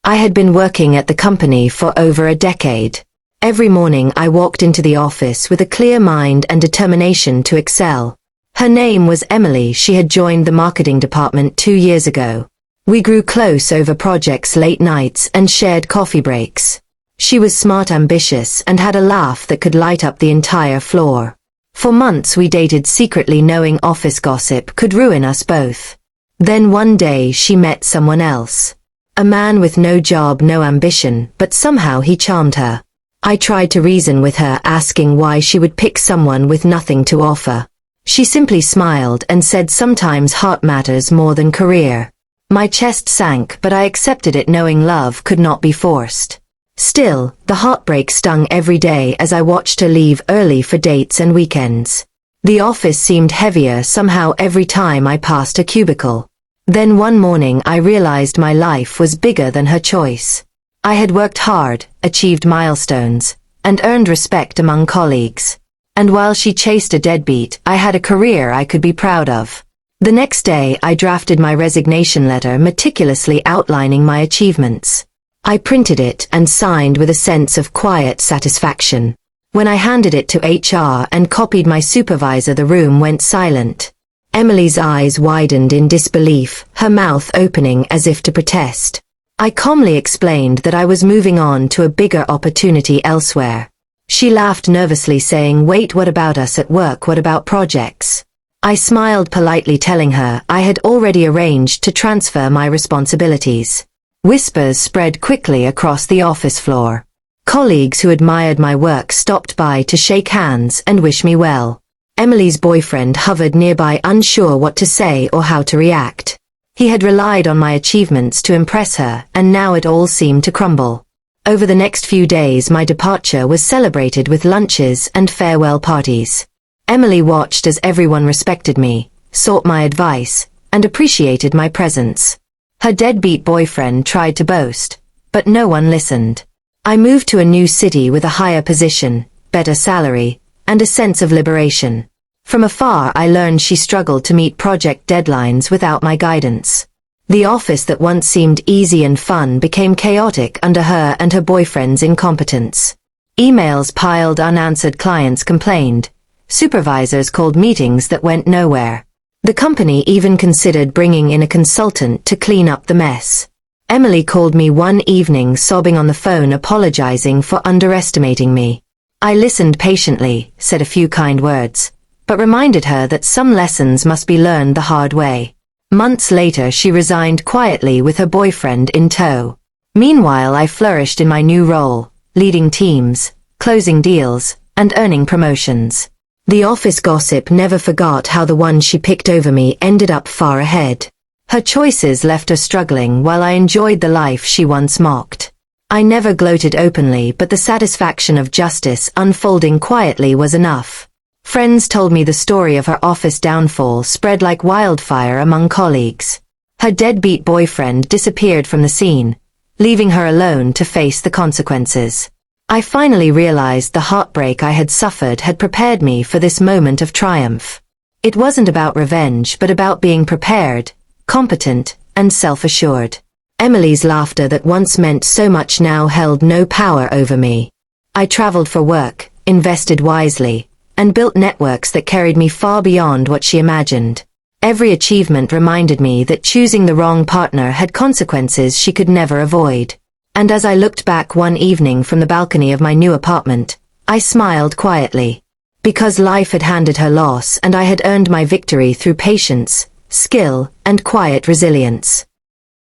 I had been working at the company for over a decade. Every morning I walked into the office with a clear mind and determination to excel. Her name was Emily. She had joined the marketing department 2 years ago. We grew close over projects, late nights, and shared coffee breaks. She was smart, ambitious, and had a laugh that could light up the entire floor. For months we dated secretly, knowing office gossip could ruin us both. Then one day she met someone else. A man with no job, no ambition, but somehow he charmed her. I tried to reason with her, asking why she would pick someone with nothing to offer. She simply smiled and said sometimes heart matters more than career. My chest sank, but I accepted it, knowing love could not be forced. Still, the heartbreak stung every day as I watched her leave early for dates and weekends. The office seemed heavier somehow every time I passed a cubicle. Then one morning I realized my life was bigger than her choice. I had worked hard, achieved milestones, and earned respect among colleagues. And while she chased a deadbeat, I had a career I could be proud of. The next day I drafted my resignation letter, meticulously outlining my achievements. I printed it and signed with a sense of quiet satisfaction. When I handed it to HR and copied my supervisor, the room went silent. Emily's eyes widened in disbelief, her mouth opening as if to protest. I calmly explained that I was moving on to a bigger opportunity elsewhere. She laughed nervously, saying, "Wait, what about us at work? What about projects?" I smiled politely, telling her I had already arranged to transfer my responsibilities. Whispers spread quickly across the office floor. Colleagues who admired my work stopped by to shake hands and wish me well. Emily's boyfriend hovered nearby, unsure what to say or how to react. He had relied on my achievements to impress her, and now it all seemed to crumble. Over the next few days my departure was celebrated with lunches and farewell parties. Emily watched as everyone respected me, sought my advice, and appreciated my presence. Her deadbeat boyfriend tried to boast, but no one listened. I moved to a new city with a higher position, better salary, and a sense of liberation. From afar I learned she struggled to meet project deadlines without my guidance. The office that once seemed easy and fun became chaotic under her and her boyfriend's incompetence. Emails piled unanswered, clients complained, supervisors called meetings that went nowhere. The company even considered bringing in a consultant to clean up the mess. Emily called me one evening, sobbing on the phone, apologizing for underestimating me. I listened patiently, said a few kind words, but reminded her that some lessons must be learned the hard way. Months later she resigned quietly with her boyfriend in tow. Meanwhile I flourished in my new role, leading teams, closing deals, and earning promotions. The office gossip never forgot how the one she picked over me ended up far ahead. Her choices left her struggling while I enjoyed the life she once mocked. I never gloated openly, but the satisfaction of justice unfolding quietly was enough. Friends told me the story of her office downfall spread like wildfire among colleagues. Her deadbeat boyfriend disappeared from the scene, leaving her alone to face the consequences. I finally realized the heartbreak I had suffered had prepared me for this moment of triumph. It wasn't about revenge, but about being prepared, competent, and self-assured. Emily's laughter that once meant so much now held no power over me. I traveled for work, invested wisely, and built networks that carried me far beyond what she imagined. Every achievement reminded me that choosing the wrong partner had consequences she could never avoid. And as I looked back one evening from the balcony of my new apartment, I smiled quietly. Because life had handed her loss and I had earned my victory through patience, skill, and quiet resilience.